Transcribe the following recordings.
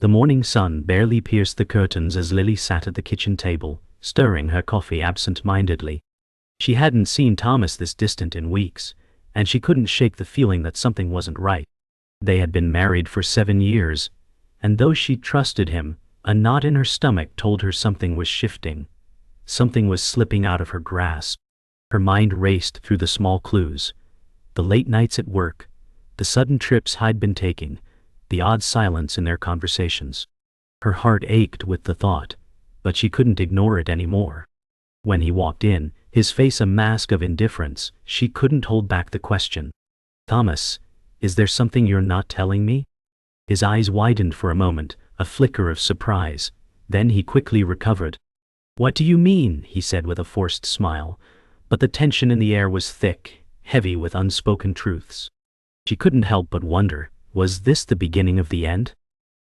The morning sun barely pierced the curtains as Lily sat at the kitchen table, stirring her coffee absent-mindedly. She hadn't seen Thomas this distant in weeks, and she couldn't shake the feeling that something wasn't right. They had been married for 7 years, and though she trusted him, a knot in her stomach told her something was shifting. Something was slipping out of her grasp. Her mind raced through the small clues. The late nights at work, the sudden trips he'd been taking, the odd silence in their conversations. Her heart ached with the thought, but she couldn't ignore it anymore. When he walked in, his face a mask of indifference, she couldn't hold back the question. "Thomas, is there something you're not telling me?" His eyes widened for a moment, a flicker of surprise. Then he quickly recovered. "What do you mean?" he said with a forced smile, but the tension in the air was thick, heavy with unspoken truths. She couldn't help but wonder, was this the beginning of the end?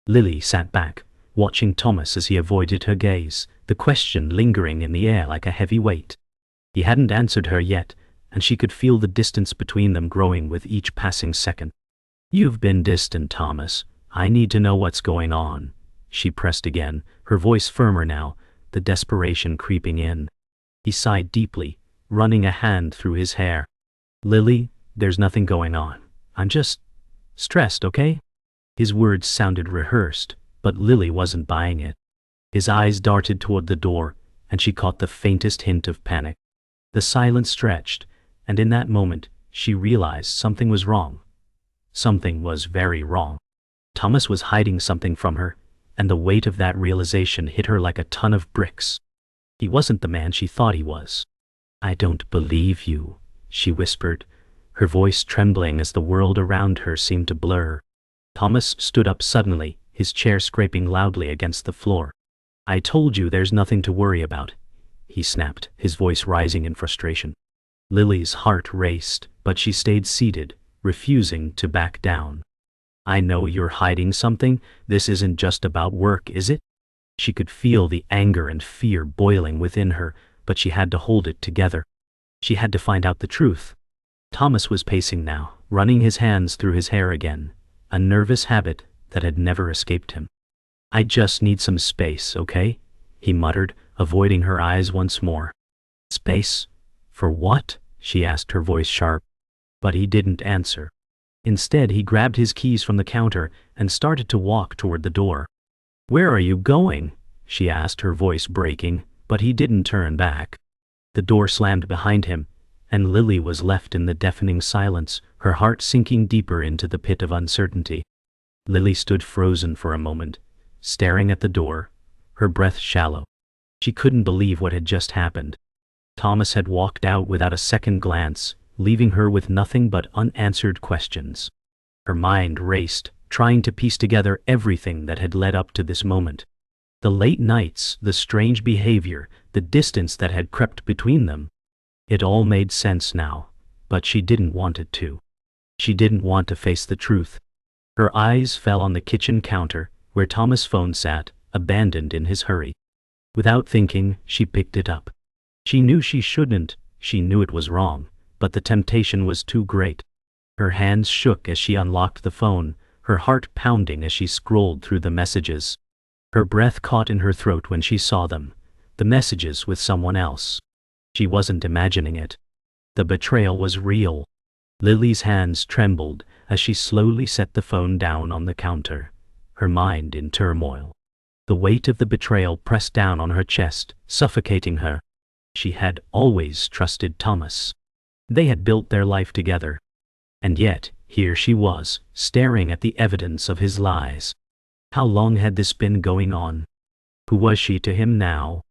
Lily sat back, watching Thomas as he avoided her gaze, the question lingering in the air like a heavy weight. He hadn't answered her yet, and she could feel the distance between them growing with each passing second. "You've been distant, Thomas. I need to know what's going on." She pressed again, her voice firmer now, the desperation creeping in. He sighed deeply, running a hand through his hair. "Lily, there's nothing going on. I'm just stressed, okay?" His words sounded rehearsed, but Lily wasn't buying it. His eyes darted toward the door, and she caught the faintest hint of panic. The silence stretched, and in that moment, she realized something was wrong. Something was very wrong. Thomas was hiding something from her, and the weight of that realization hit her like a ton of bricks. He wasn't the man she thought he was. "I don't believe you," she whispered, her voice trembling as the world around her seemed to blur. Thomas stood up suddenly, his chair scraping loudly against the floor. "I told you there's nothing to worry about," he snapped, his voice rising in frustration. Lily's heart raced, but she stayed seated, refusing to back down. "I know you're hiding something. This isn't just about work, is it?" She could feel the anger and fear boiling within her, but she had to hold it together. She had to find out the truth. Thomas was pacing now, running his hands through his hair again, a nervous habit that had never escaped him. "I just need some space, okay?" he muttered, avoiding her eyes once more. "Space? For what?" she asked, her voice sharp. But he didn't answer. Instead, he grabbed his keys from the counter and started to walk toward the door. "Where are you going?" she asked, her voice breaking, but he didn't turn back. The door slammed behind him, and Lily was left in the deafening silence, her heart sinking deeper into the pit of uncertainty. Lily stood frozen for a moment, staring at the door, her breath shallow. She couldn't believe what had just happened. Thomas had walked out without a second glance, leaving her with nothing but unanswered questions. Her mind raced, trying to piece together everything that had led up to this moment. The late nights, the strange behavior, the distance that had crept between them. It all made sense now, but she didn't want it to. She didn't want to face the truth. Her eyes fell on the kitchen counter, where Thomas' phone sat, abandoned in his hurry. Without thinking, she picked it up. She knew she shouldn't, she knew it was wrong, but the temptation was too great. Her hands shook as she unlocked the phone, her heart pounding as she scrolled through the messages. Her breath caught in her throat when she saw them, the messages with someone else. She wasn't imagining it. The betrayal was real. Lily's hands trembled as she slowly set the phone down on the counter, her mind in turmoil. The weight of the betrayal pressed down on her chest, suffocating her. She had always trusted Thomas. They had built their life together. And yet, here she was, staring at the evidence of his lies. How long had this been going on? Who was she to him now?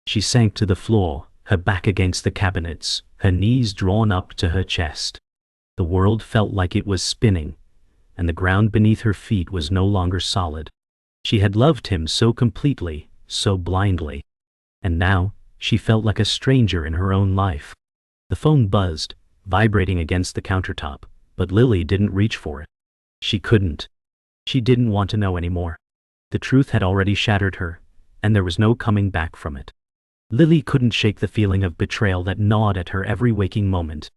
She sank to the floor, her back against the cabinets, her knees drawn up to her chest. The world felt like it was spinning, and the ground beneath her feet was no longer solid. She had loved him so completely, so blindly. And now, she felt like a stranger in her own life. The phone buzzed, vibrating against the countertop, but Lily didn't reach for it. She couldn't. She didn't want to know anymore. The truth had already shattered her, and there was no coming back from it. Lily couldn't shake the feeling of betrayal that gnawed at her every waking moment.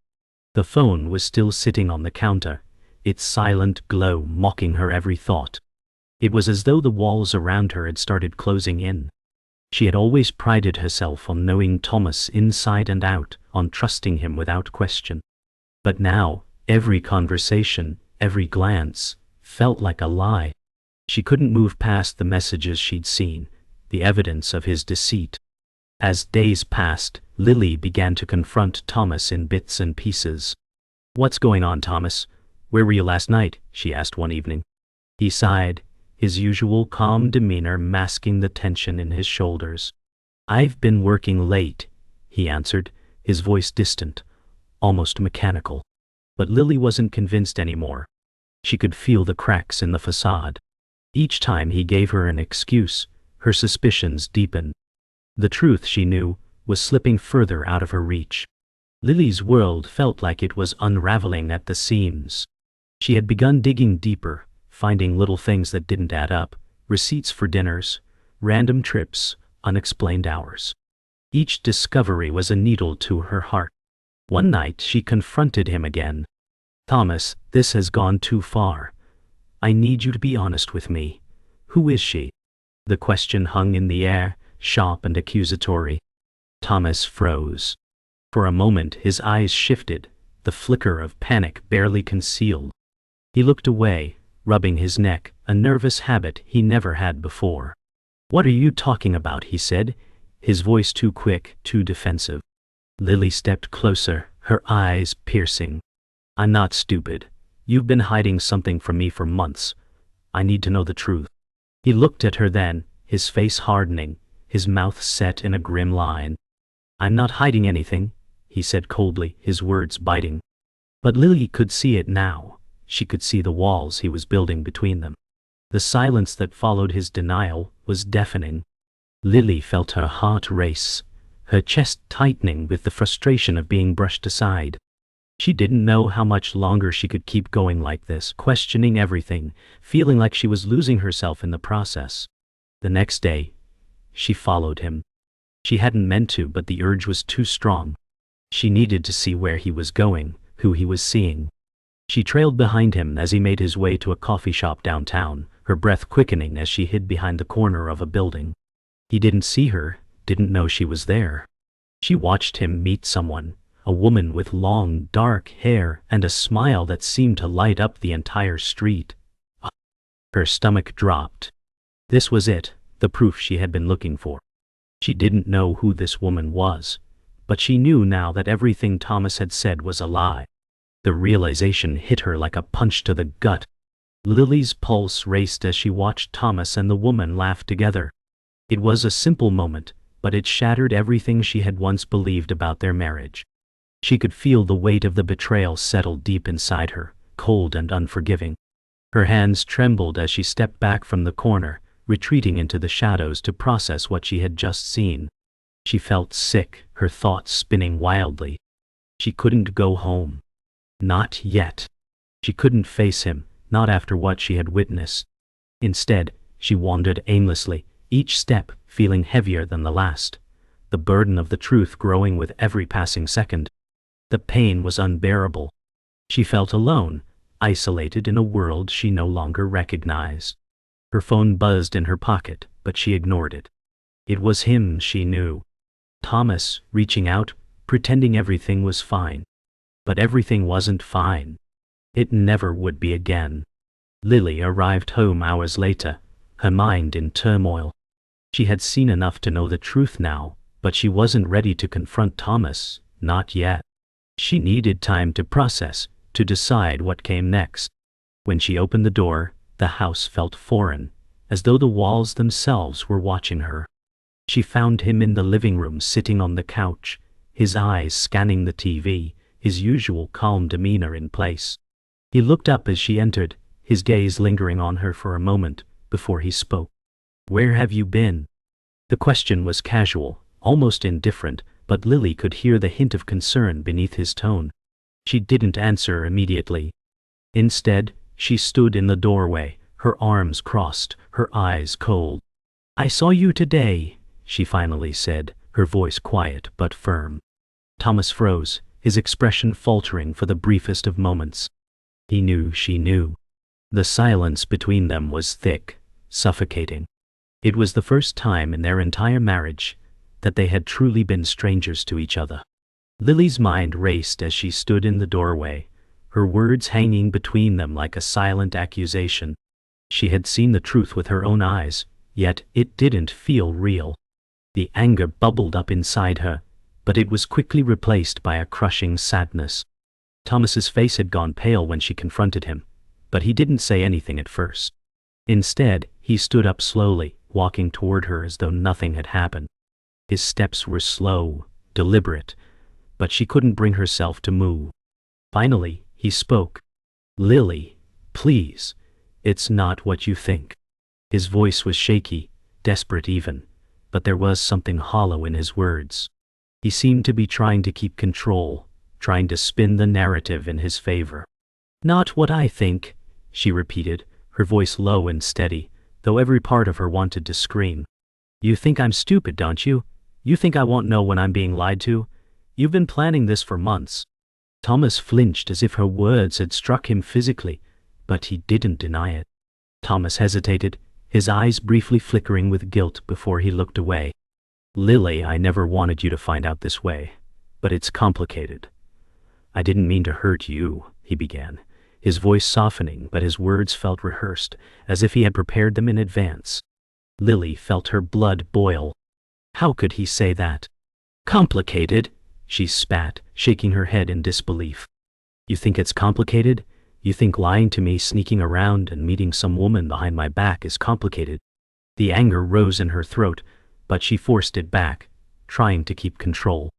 The phone was still sitting on the counter, its silent glow mocking her every thought. It was as though the walls around her had started closing in. She had always prided herself on knowing Thomas inside and out, on trusting him without question. But now, every conversation, every glance, felt like a lie. She couldn't move past the messages she'd seen, the evidence of his deceit. As days passed, Lily began to confront Thomas in bits and pieces. "What's going on, Thomas? Where were you last night?" she asked one evening. He sighed, his usual calm demeanor masking the tension in his shoulders. "I've been working late," he answered, his voice distant, almost mechanical. But Lily wasn't convinced anymore. She could feel the cracks in the facade. Each time he gave her an excuse, her suspicions deepened. The truth, she knew, was slipping further out of her reach. Lily's world felt like it was unraveling at the seams. She had begun digging deeper, finding little things that didn't add up, receipts for dinners, random trips, unexplained hours. Each discovery was a needle to her heart. One night she confronted him again. "Thomas, this has gone too far. I need you to be honest with me. Who is she?" The question hung in the air, sharp and accusatory. Thomas froze. For a moment his eyes shifted, the flicker of panic barely concealed. He looked away, rubbing his neck, a nervous habit he never had before. "What are you talking about?" he said, his voice too quick, too defensive. Lily stepped closer, her eyes piercing. "I'm not stupid. You've been hiding something from me for months. I need to know the truth." He looked at her then, his face hardening, his mouth set in a grim line. "I'm not hiding anything," he said coldly, his words biting. But Lily could see it now. She could see the walls he was building between them. The silence that followed his denial was deafening. Lily felt her heart race, her chest tightening with the frustration of being brushed aside. She didn't know how much longer she could keep going like this, questioning everything, feeling like she was losing herself in the process. The next day, she followed him. She hadn't meant to, but the urge was too strong. She needed to see where he was going, who he was seeing. She trailed behind him as he made his way to a coffee shop downtown, her breath quickening as she hid behind the corner of a building. He didn't see her, didn't know she was there. She watched him meet someone, a woman with long, dark hair and a smile that seemed to light up the entire street. Her stomach dropped. This was it, the proof she had been looking for. She didn't know who this woman was, but she knew now that everything Thomas had said was a lie. The realization hit her like a punch to the gut. Lily's pulse raced as she watched Thomas and the woman laugh together. It was a simple moment, but it shattered everything she had once believed about their marriage. She could feel the weight of the betrayal settle deep inside her, cold and unforgiving. Her hands trembled as she stepped back from the corner, retreating into the shadows to process what she had just seen. She felt sick, her thoughts spinning wildly. She couldn't go home. Not yet. She couldn't face him, not after what she had witnessed. Instead, she wandered aimlessly, each step feeling heavier than the last, the burden of the truth growing with every passing second. The pain was unbearable. She felt alone, isolated in a world she no longer recognized. Her phone buzzed in her pocket, but she ignored it. It was him she knew. Thomas, reaching out, pretending everything was fine. But everything wasn't fine. It never would be again. Lily arrived home hours later, her mind in turmoil. She had seen enough to know the truth now, but she wasn't ready to confront Thomas, not yet. She needed time to process, to decide what came next. When she opened the door, the house felt foreign, as though the walls themselves were watching her. She found him in the living room sitting on the couch, his eyes scanning the TV, his usual calm demeanor in place. He looked up as she entered, his gaze lingering on her for a moment, before he spoke. "Where have you been?" The question was casual, almost indifferent, but Lily could hear the hint of concern beneath his tone. She didn't answer immediately. Instead, she stood in the doorway, her arms crossed, her eyes cold. "I saw you today," she finally said, her voice quiet but firm. Thomas froze, his expression faltering for the briefest of moments. He knew she knew. The silence between them was thick, suffocating. It was the first time in their entire marriage that they had truly been strangers to each other. Lily's mind raced as she stood in the doorway, her words hanging between them like a silent accusation. She had seen the truth with her own eyes, yet it didn't feel real. The anger bubbled up inside her, but it was quickly replaced by a crushing sadness. Thomas's face had gone pale when she confronted him, but he didn't say anything at first. Instead, he stood up slowly, walking toward her as though nothing had happened. His steps were slow, deliberate, but she couldn't bring herself to move. Finally, he spoke. "Lily, please, it's not what you think." His voice was shaky, desperate even, but there was something hollow in his words. He seemed to be trying to keep control, trying to spin the narrative in his favor. "Not what I think," she repeated, her voice low and steady, though every part of her wanted to scream. "You think I'm stupid, don't you? You think I won't know when I'm being lied to? You've been planning this for months." Thomas flinched as if her words had struck him physically, but he didn't deny it. Thomas hesitated, his eyes briefly flickering with guilt before he looked away. "Lily, I never wanted you to find out this way, but it's complicated. I didn't mean to hurt you," he began, his voice softening, but his words felt rehearsed, as if he had prepared them in advance. Lily felt her blood boil. How could he say that? "Complicated?" she spat, shaking her head in disbelief. "You think it's complicated? You think lying to me, sneaking around, and meeting some woman behind my back is complicated?" The anger rose in her throat, but she forced it back, trying to keep control.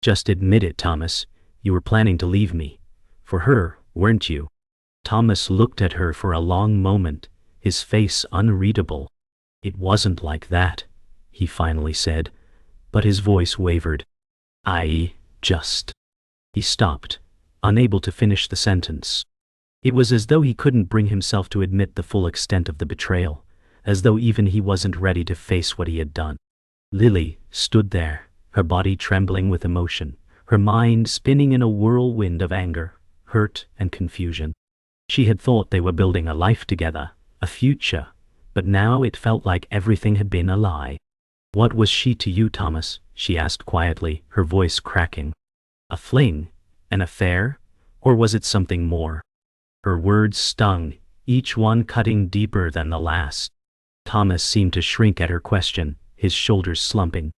"Just admit it, Thomas. You were planning to leave me. For her, weren't you?" Thomas looked at her for a long moment, his face unreadable. "It wasn't like that," he finally said, but his voice wavered. "I just..." He stopped, unable to finish the sentence. It was as though he couldn't bring himself to admit the full extent of the betrayal, as though even he wasn't ready to face what he had done. Lily stood there, her body trembling with emotion, her mind spinning in a whirlwind of anger, hurt, and confusion. She had thought they were building a life together, a future, but now it felt like everything had been a lie. "What was she to you, Thomas?" she asked quietly, her voice cracking. "A fling? An affair? Or was it something more?" Her words stung, each one cutting deeper than the last. Thomas seemed to shrink at her question, his shoulders slumping.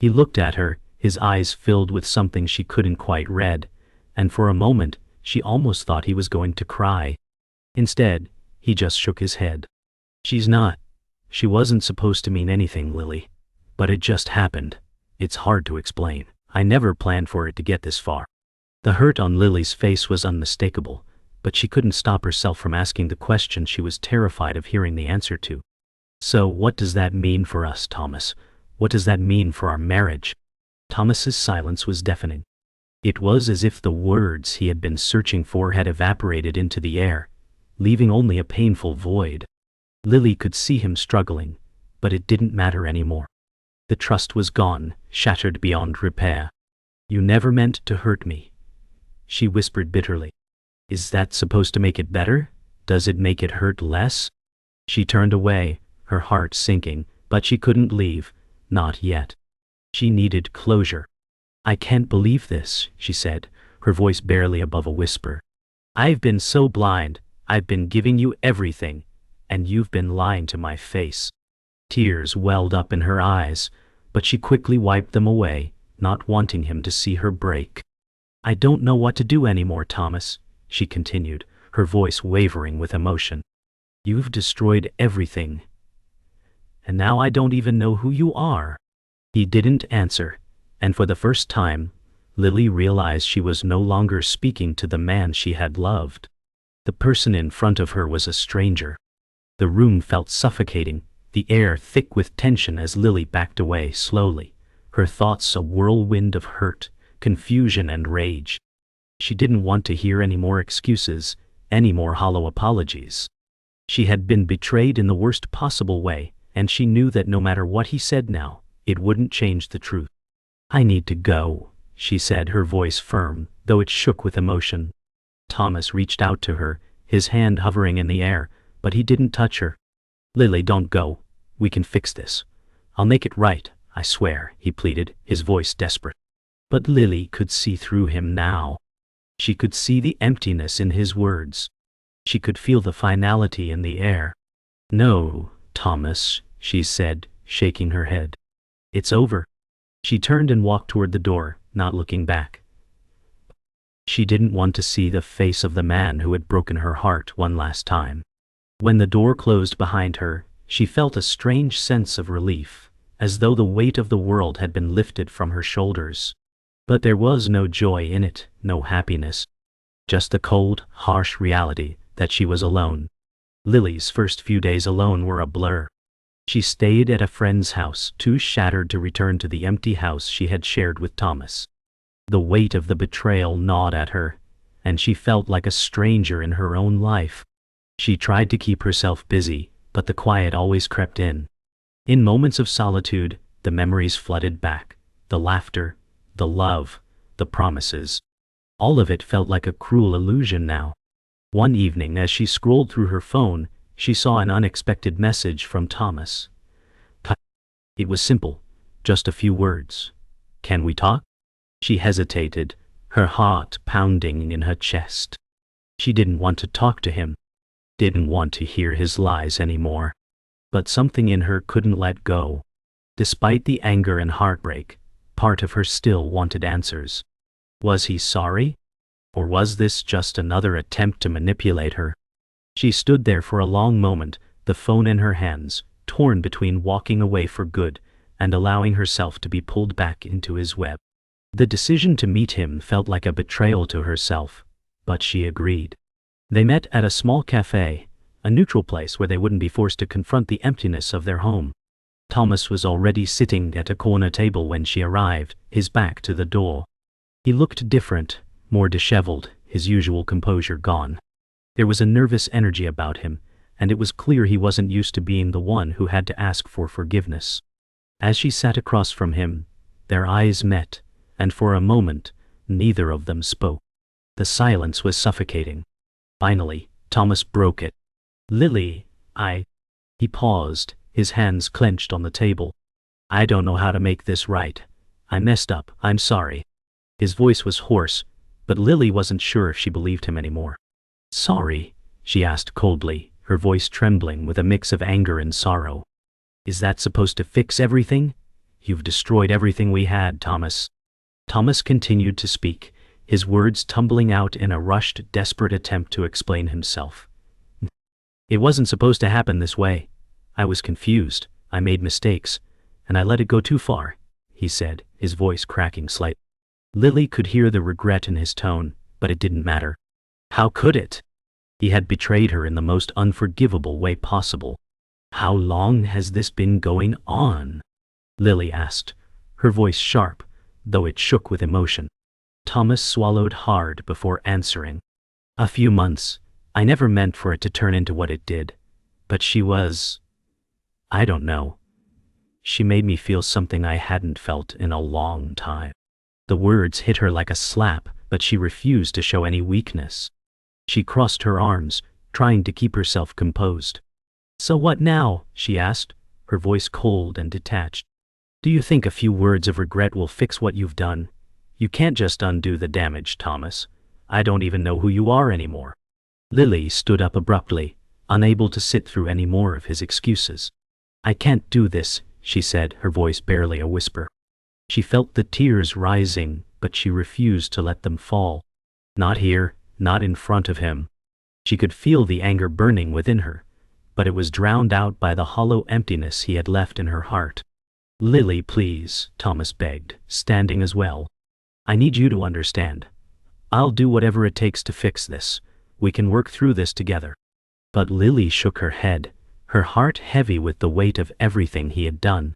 He looked at her, his eyes filled with something she couldn't quite read, and for a moment, she almost thought he was going to cry. Instead, he just shook his head. "She's not. She wasn't supposed to mean anything, Lily. But it just happened. It's hard to explain. I never planned for it to get this far." The hurt on Lily's face was unmistakable, but she couldn't stop herself from asking the question she was terrified of hearing the answer to. "So what does that mean for us, Thomas? What does that mean for our marriage?" Thomas's silence was deafening. It was as if the words he had been searching for had evaporated into the air, leaving only a painful void. Lily could see him struggling, but it didn't matter anymore. The trust was gone, shattered beyond repair. "You never meant to hurt me," she whispered bitterly. "Is that supposed to make it better? Does it make it hurt less?" She turned away, her heart sinking, but she couldn't leave, not yet. She needed closure. "I can't believe this," she said, her voice barely above a whisper. "I've been so blind. I've been giving you everything, and you've been lying to my face." Tears welled up in her eyes, but she quickly wiped them away, not wanting him to see her break. "I don't know what to do anymore, Thomas," she continued, her voice wavering with emotion. "You've destroyed everything, and now I don't even know who you are." He didn't answer, and for the first time, Lily realized she was no longer speaking to the man she had loved. The person in front of her was a stranger. The room felt suffocating, the air thick with tension as Lily backed away slowly, her thoughts a whirlwind of hurt, confusion, and rage. She didn't want to hear any more excuses, any more hollow apologies. She had been betrayed in the worst possible way, and she knew that no matter what he said now, it wouldn't change the truth. "I need to go," she said, her voice firm, though it shook with emotion. Thomas reached out to her, his hand hovering in the air, but he didn't touch her. Lily, don't go. We can fix this. I'll make it right, I swear, he pleaded, his voice desperate. But Lily could see through him now. She could see the emptiness in his words. She could feel the finality in the air. No, Thomas, she said, shaking her head. It's over. She turned and walked toward the door, not looking back. She didn't want to see the face of the man who had broken her heart one last time. When the door closed behind her, she felt a strange sense of relief, as though the weight of the world had been lifted from her shoulders. But there was no joy in it, no happiness. Just the cold, harsh reality that she was alone. Lily's first few days alone were a blur. She stayed at a friend's house, too shattered to return to the empty house she had shared with Thomas. The weight of the betrayal gnawed at her, and she felt like a stranger in her own life. She tried to keep herself busy, but the quiet always crept in. In moments of solitude, the memories flooded back, the laughter, the love, the promises. All of it felt like a cruel illusion now. One evening, as she scrolled through her phone, she saw an unexpected message from Thomas. It was simple, just a few words. Can we talk? She hesitated, her heart pounding in her chest. She didn't want to talk to him, didn't want to hear his lies anymore. But something in her couldn't let go. Despite the anger and heartbreak, part of her still wanted answers. Was he sorry? Or was this just another attempt to manipulate her? She stood there for a long moment, the phone in her hands, torn between walking away for good and allowing herself to be pulled back into his web. The decision to meet him felt like a betrayal to herself, but she agreed. They met at a small cafe, a neutral place where they wouldn't be forced to confront the emptiness of their home. Thomas was already sitting at a corner table when she arrived, his back to the door. He looked different, more disheveled, his usual composure gone. There was a nervous energy about him, and it was clear he wasn't used to being the one who had to ask for forgiveness. As she sat across from him, their eyes met, and for a moment, neither of them spoke. The silence was suffocating. Finally, Thomas broke it. Lily, He paused, his hands clenched on the table. I don't know how to make this right. I messed up, I'm sorry. His voice was hoarse, but Lily wasn't sure if she believed him anymore. Sorry? She asked coldly, her voice trembling with a mix of anger and sorrow. Is that supposed to fix everything? You've destroyed everything we had, Thomas. Thomas continued to speak, his words tumbling out in a rushed, desperate attempt to explain himself. It wasn't supposed to happen this way. I was confused, I made mistakes, and I let it go too far, he said, his voice cracking slightly. Lily could hear the regret in his tone, but it didn't matter. How could it? He had betrayed her in the most unforgivable way possible. How long has this been going on? Lily asked, her voice sharp, though it shook with emotion. Thomas swallowed hard before answering. A few months. I never meant for it to turn into what it did. But she was... I don't know. She made me feel something I hadn't felt in a long time. The words hit her like a slap, but she refused to show any weakness. She crossed her arms, trying to keep herself composed. So what now? She asked, her voice cold and detached. Do you think a few words of regret will fix what you've done? You can't just undo the damage, Thomas. I don't even know who you are anymore. Lily stood up abruptly, unable to sit through any more of his excuses. I can't do this, she said, her voice barely a whisper. She felt the tears rising, but she refused to let them fall. Not here, not in front of him. She could feel the anger burning within her, but it was drowned out by the hollow emptiness he had left in her heart. Lily, please, Thomas begged, standing as well. I need you to understand. I'll do whatever it takes to fix this. We can work through this together. But Lily shook her head, her heart heavy with the weight of everything he had done.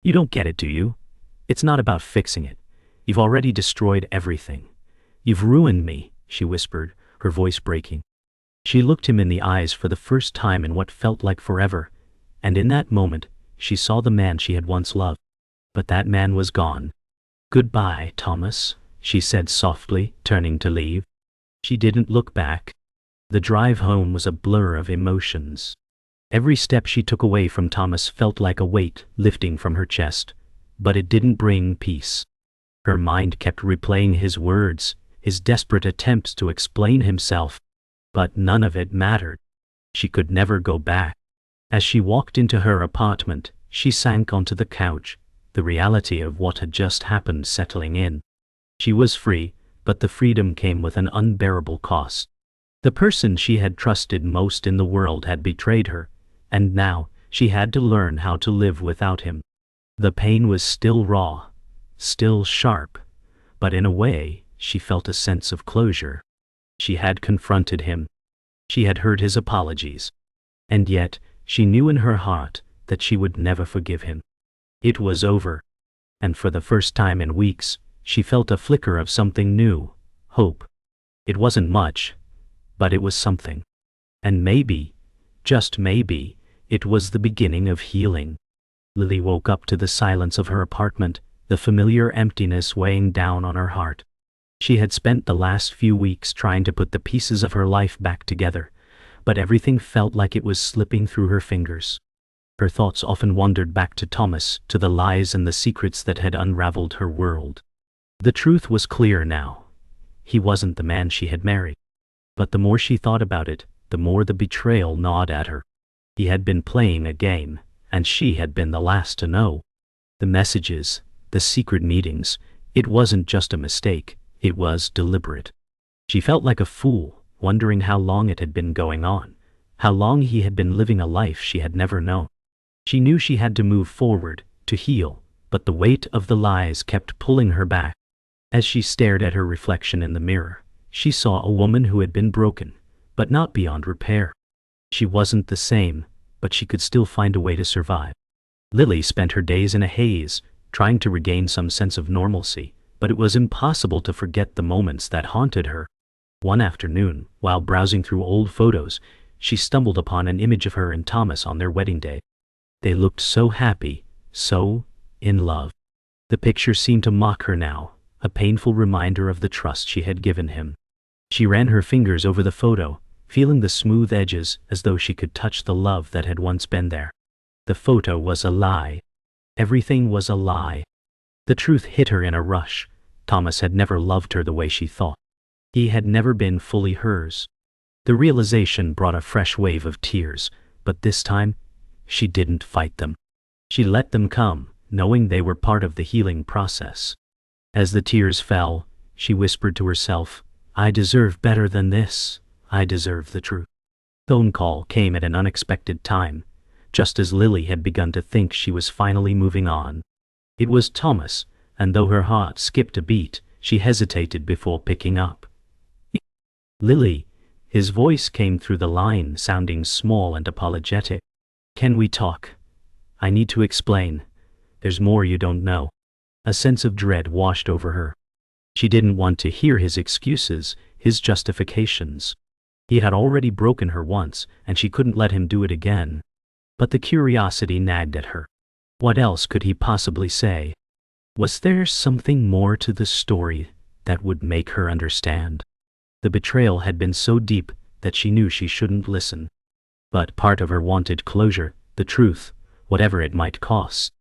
You don't get it, do you? It's not about fixing it. You've already destroyed everything. You've ruined me, she whispered, her voice breaking. She looked him in the eyes for the first time in what felt like forever, and in that moment, she saw the man she had once loved. But that man was gone. Goodbye, Thomas, she said softly, turning to leave. She didn't look back. The drive home was a blur of emotions. Every step she took away from Thomas felt like a weight lifting from her chest, but it didn't bring peace. Her mind kept replaying his words, his desperate attempts to explain himself, but none of it mattered. She could never go back. As she walked into her apartment, she sank onto the couch, the reality of what had just happened settling in. She was free, but the freedom came with an unbearable cost. The person she had trusted most in the world had betrayed her, and now she had to learn how to live without him. The pain was still raw, still sharp, but in a way, she felt a sense of closure. She had confronted him. She had heard his apologies. And yet, she knew in her heart that she would never forgive him. It was over. And for the first time in weeks, she felt a flicker of something new, hope. It wasn't much, but it was something. And maybe, just maybe, it was the beginning of healing. Lily woke up to the silence of her apartment, the familiar emptiness weighing down on her heart. She had spent the last few weeks trying to put the pieces of her life back together, but everything felt like it was slipping through her fingers. Her thoughts often wandered back to Thomas, to the lies and the secrets that had unraveled her world. The truth was clear now. He wasn't the man she had married. But the more she thought about it, the more the betrayal gnawed at her. He had been playing a game, and she had been the last to know. The messages, the secret meetings, it wasn't just a mistake, it was deliberate. She felt like a fool, wondering how long it had been going on, how long he had been living a life she had never known. She knew she had to move forward, to heal, but the weight of the lies kept pulling her back. As she stared at her reflection in the mirror, she saw a woman who had been broken, but not beyond repair. She wasn't the same, but she could still find a way to survive. Lily spent her days in a haze, trying to regain some sense of normalcy, but it was impossible to forget the moments that haunted her. One afternoon, while browsing through old photos, she stumbled upon an image of her and Thomas on their wedding day. They looked so happy, so in love. The picture seemed to mock her now, a painful reminder of the trust she had given him. She ran her fingers over the photo, feeling the smooth edges as though she could touch the love that had once been there. The photo was a lie. Everything was a lie. The truth hit her in a rush. Thomas had never loved her the way she thought. He had never been fully hers. The realization brought a fresh wave of tears, but this time, she didn't fight them. She let them come, knowing they were part of the healing process. As the tears fell, she whispered to herself, "I deserve better than this. I deserve the truth." The phone call came at an unexpected time, just as Lily had begun to think she was finally moving on. It was Thomas, and though her heart skipped a beat, she hesitated before picking up. "Lily," his voice came through the line, sounding small and apologetic. "Can we talk? I need to explain. There's more you don't know." A sense of dread washed over her. She didn't want to hear his excuses, his justifications. He had already broken her once, and she couldn't let him do it again. But the curiosity nagged at her. What else could he possibly say? Was there something more to the story that would make her understand? The betrayal had been so deep that she knew she shouldn't listen. But part of her wanted closure, the truth, whatever it might cost.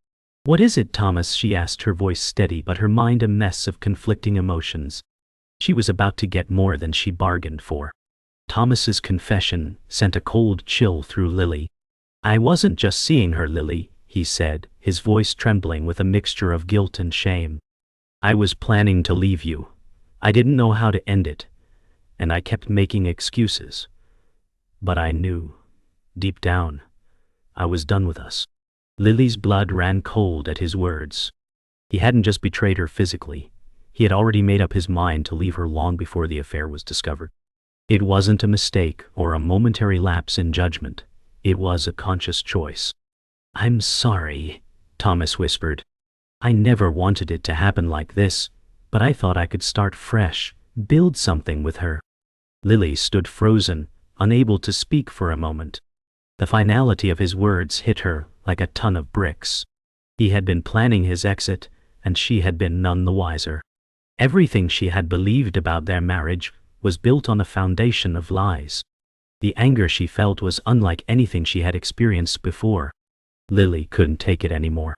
"What is it, Thomas?" she asked, her voice steady but her mind a mess of conflicting emotions. She was about to get more than she bargained for. Thomas's confession sent a cold chill through Lily. "I wasn't just seeing her, Lily," he said, his voice trembling with a mixture of guilt and shame. "I was planning to leave you. I didn't know how to end it, and I kept making excuses. But I knew, deep down, I was done with us." Lily's blood ran cold at his words. He hadn't just betrayed her physically. He had already made up his mind to leave her long before the affair was discovered. It wasn't a mistake or a momentary lapse in judgment. It was a conscious choice. "I'm sorry," Thomas whispered. "I never wanted it to happen like this, but I thought I could start fresh, build something with her." Lily stood frozen, unable to speak for a moment. The finality of his words hit her like a ton of bricks. He had been planning his exit, and she had been none the wiser. Everything she had believed about their marriage was built on a foundation of lies. The anger she felt was unlike anything she had experienced before. Lily couldn't take it anymore.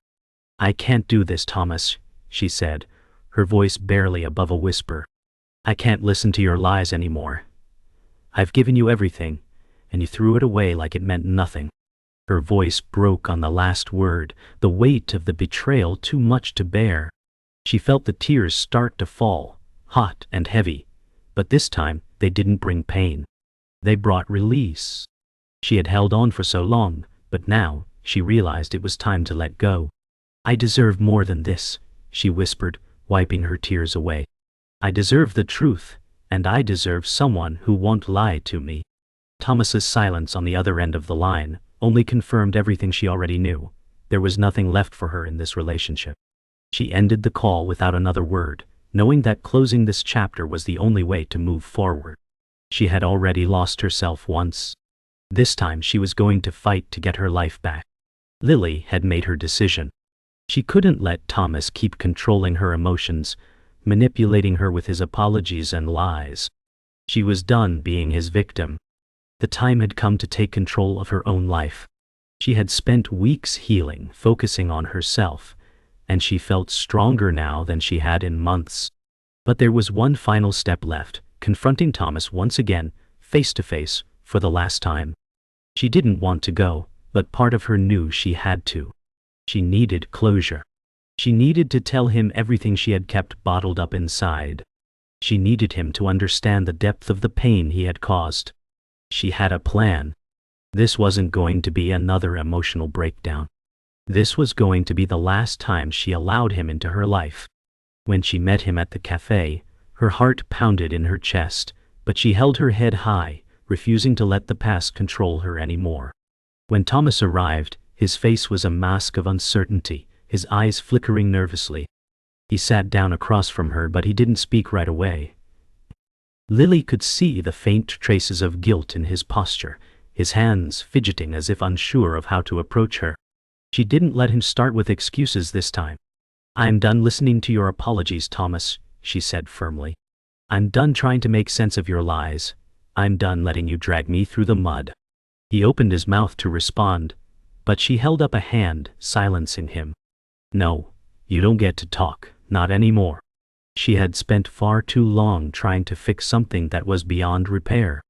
"I can't do this, Thomas," she said, her voice barely above a whisper. "I can't listen to your lies anymore. I've given you everything, and you threw it away like it meant nothing." Her voice broke on the last word, the weight of the betrayal too much to bear. She felt the tears start to fall, hot and heavy, but this time they didn't bring pain. They brought release. She had held on for so long, but now she realized it was time to let go. "I deserve more than this," she whispered, wiping her tears away. "I deserve the truth, and I deserve someone who won't lie to me." Thomas's silence on the other end of the line only confirmed everything she already knew. There was nothing left for her in this relationship. She ended the call without another word, knowing that closing this chapter was the only way to move forward. She had already lost herself once. This time she was going to fight to get her life back. Lily had made her decision. She couldn't let Thomas keep controlling her emotions, manipulating her with his apologies and lies. She was done being his victim. The time had come to take control of her own life. She had spent weeks healing, focusing on herself, and she felt stronger now than she had in months. But there was one final step left, confronting Thomas once again, face to face, for the last time. She didn't want to go, but part of her knew she had to. She needed closure. She needed to tell him everything she had kept bottled up inside. She needed him to understand the depth of the pain he had caused. She had a plan. This wasn't going to be another emotional breakdown. This was going to be the last time she allowed him into her life. When she met him at the cafe, her heart pounded in her chest, but she held her head high, refusing to let the past control her anymore. When Thomas arrived, his face was a mask of uncertainty, his eyes flickering nervously. He sat down across from her, but he didn't speak right away. Lily could see the faint traces of guilt in his posture, his hands fidgeting as if unsure of how to approach her. She didn't let him start with excuses this time. "I'm done listening to your apologies, Thomas," she said firmly. "I'm done trying to make sense of your lies. I'm done letting you drag me through the mud." He opened his mouth to respond, but she held up a hand, silencing him. "No, you don't get to talk, not anymore." She had spent far too long trying to fix something that was beyond repair.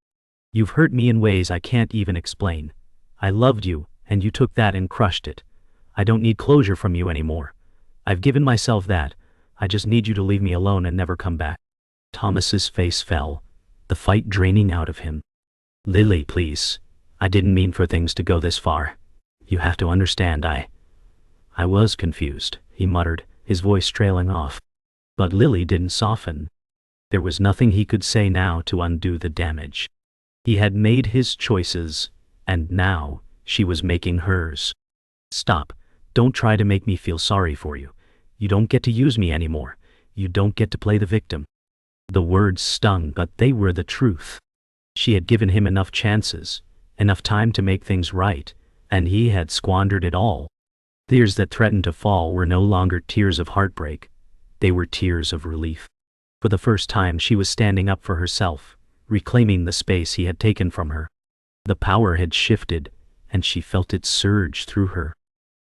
"You've hurt me in ways I can't even explain. I loved you, and you took that and crushed it. I don't need closure from you anymore. I've given myself that. I just need you to leave me alone and never come back." Thomas's face fell, the fight draining out of him. "Lily, please. I didn't mean for things to go this far. You have to understand, I was confused," he muttered, his voice trailing off. But Lily didn't soften. There was nothing he could say now to undo the damage. He had made his choices, and now she was making hers. "Stop. Don't try to make me feel sorry for you. You don't get to use me anymore. You don't get to play the victim." The words stung, but they were the truth. She had given him enough chances, enough time to make things right, and he had squandered it all. Tears that threatened to fall were no longer tears of heartbreak. They were tears of relief. For the first time she was standing up for herself, reclaiming the space he had taken from her. The power had shifted, and she felt it surge through her.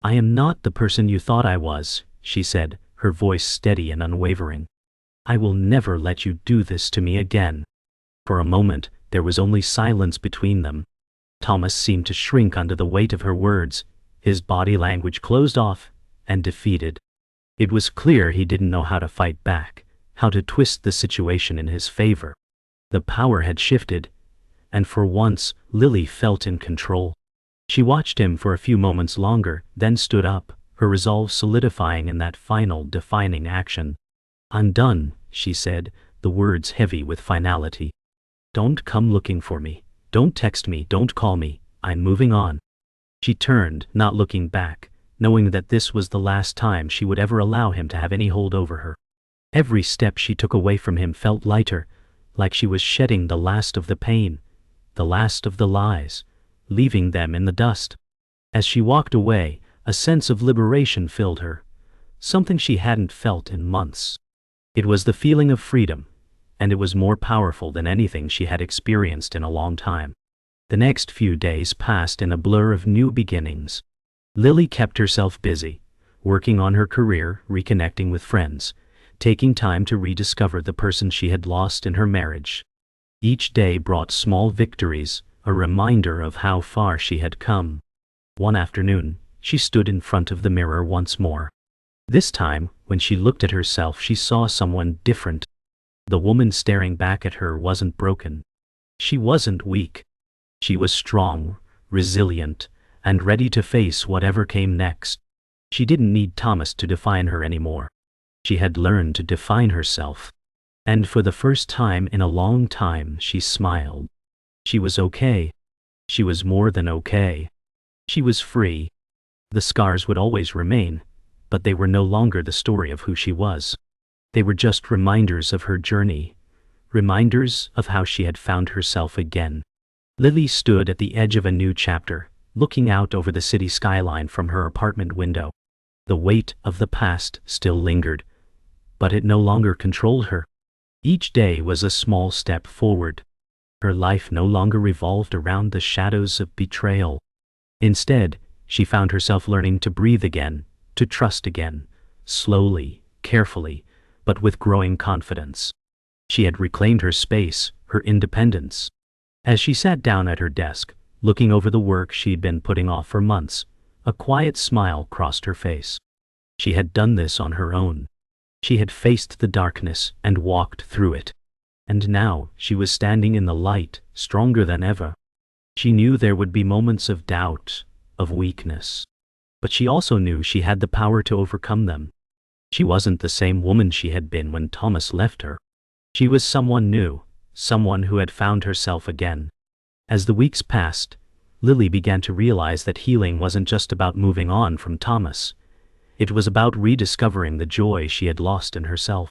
"I am not the person you thought I was," she said, her voice steady and unwavering. "I will never let you do this to me again." For a moment, there was only silence between them. Thomas seemed to shrink under the weight of her words, his body language closed off and defeated. It was clear he didn't know how to fight back, how to twist the situation in his favor. The power had shifted, and for once, Lily felt in control. She watched him for a few moments longer, then stood up, her resolve solidifying in that final, defining action. "I'm done," she said, the words heavy with finality. "Don't come looking for me. Don't text me, don't call me. I'm moving on." She turned, not looking back, knowing that this was the last time she would ever allow him to have any hold over her. Every step she took away from him felt lighter, like she was shedding the last of the pain, the last of the lies, leaving them in the dust. As she walked away, a sense of liberation filled her, something she hadn't felt in months. It was the feeling of freedom, and it was more powerful than anything she had experienced in a long time. The next few days passed in a blur of new beginnings. Lily kept herself busy, working on her career, reconnecting with friends, taking time to rediscover the person she had lost in her marriage. Each day brought small victories, a reminder of how far she had come. One afternoon, she stood in front of the mirror once more. This time, when she looked at herself, she saw someone different. The woman staring back at her wasn't broken. She wasn't weak. She was strong, resilient, and ready to face whatever came next. She didn't need Thomas to define her anymore. She had learned to define herself. And for the first time in a long time, she smiled. She was okay. She was more than okay. She was free. The scars would always remain, but they were no longer the story of who she was. They were just reminders of her journey, reminders of how she had found herself again. Lily stood at the edge of a new chapter, looking out over the city skyline from her apartment window. The weight of the past still lingered, but it no longer controlled her. Each day was a small step forward. Her life no longer revolved around the shadows of betrayal. Instead, she found herself learning to breathe again, to trust again, slowly, carefully, but with growing confidence. She had reclaimed her space, her independence. As she sat down at her desk, looking over the work she'd been putting off for months, a quiet smile crossed her face. She had done this on her own. She had faced the darkness and walked through it. And now she was standing in the light, stronger than ever. She knew there would be moments of doubt, of weakness. But she also knew she had the power to overcome them. She wasn't the same woman she had been when Thomas left her. She was someone new, someone who had found herself again. As the weeks passed, Lily began to realize that healing wasn't just about moving on from Thomas. It was about rediscovering the joy she had lost in herself.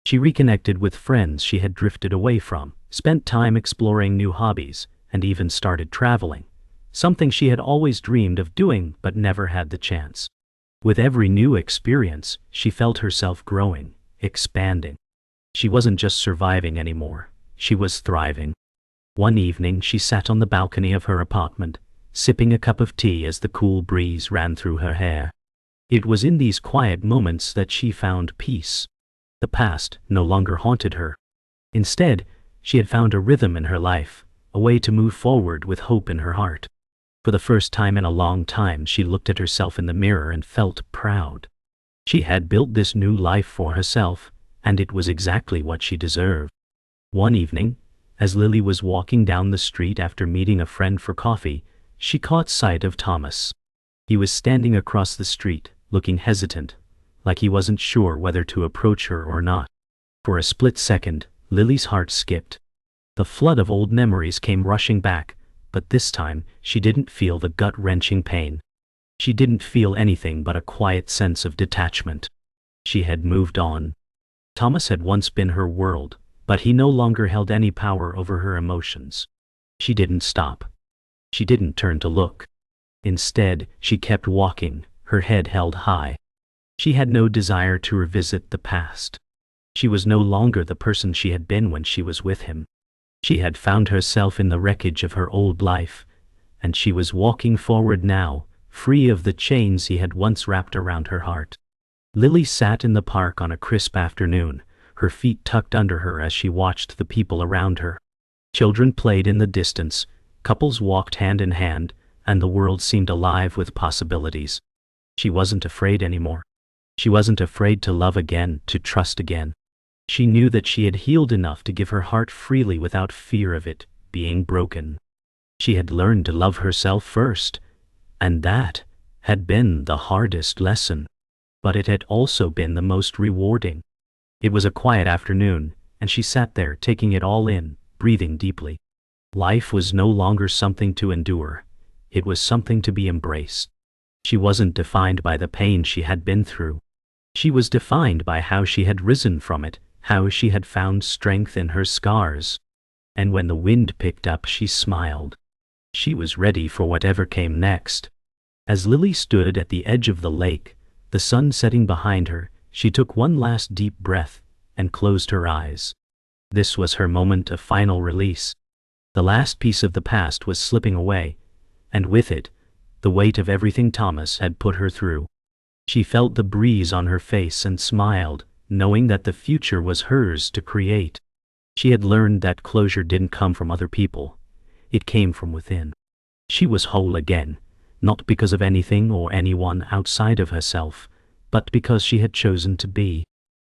She reconnected with friends she had drifted away from, spent time exploring new hobbies, and even started traveling, something she had always dreamed of doing but never had the chance. With every new experience, she felt herself growing, expanding. She wasn't just surviving anymore, she was thriving. One evening she sat on the balcony of her apartment, sipping a cup of tea as the cool breeze ran through her hair. It was in these quiet moments that she found peace. The past no longer haunted her. Instead, she had found a rhythm in her life, a way to move forward with hope in her heart. For the first time in a long time, she looked at herself in the mirror and felt proud. She had built this new life for herself, and it was exactly what she deserved. One evening, as Lily was walking down the street after meeting a friend for coffee, she caught sight of Thomas. He was standing across the street, looking hesitant, like he wasn't sure whether to approach her or not. For a split second, Lily's heart skipped. The flood of old memories came rushing back, but this time she didn't feel the gut-wrenching pain. She didn't feel anything but a quiet sense of detachment. She had moved on. Thomas had once been her world, but he no longer held any power over her emotions. She didn't stop. She didn't turn to look. Instead, she kept walking, her head held high. She had no desire to revisit the past. She was no longer the person she had been when she was with him. She had found herself in the wreckage of her old life, and she was walking forward now, free of the chains he had once wrapped around her heart. Lily sat in the park on a crisp afternoon, her feet tucked under her as she watched the people around her. Children played in the distance, couples walked hand in hand, and the world seemed alive with possibilities. She wasn't afraid anymore. She wasn't afraid to love again, to trust again. She knew that she had healed enough to give her heart freely without fear of it being broken. She had learned to love herself first, and that had been the hardest lesson. But it had also been the most rewarding. It was a quiet afternoon, and she sat there taking it all in, breathing deeply. Life was no longer something to endure. It was something to be embraced. She wasn't defined by the pain she had been through. She was defined by how she had risen from it, how she had found strength in her scars. And when the wind picked up, she smiled. She was ready for whatever came next. As Lily stood at the edge of the lake, the sun setting behind her, she took one last deep breath and closed her eyes. This was her moment of final release. The last piece of the past was slipping away, and with it, the weight of everything Thomas had put her through. She felt the breeze on her face and smiled, knowing that the future was hers to create. She had learned that closure didn't come from other people. It came from within. She was whole again, not because of anything or anyone outside of herself, but because she had chosen to be.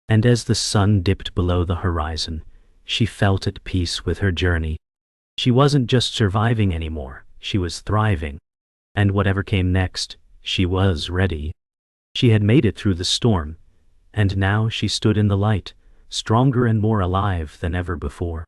And as the sun dipped below the horizon, she felt at peace with her journey. She wasn't just surviving anymore, she was thriving. And whatever came next, she was ready. She had made it through the storm, and now she stood in the light, stronger and more alive than ever before.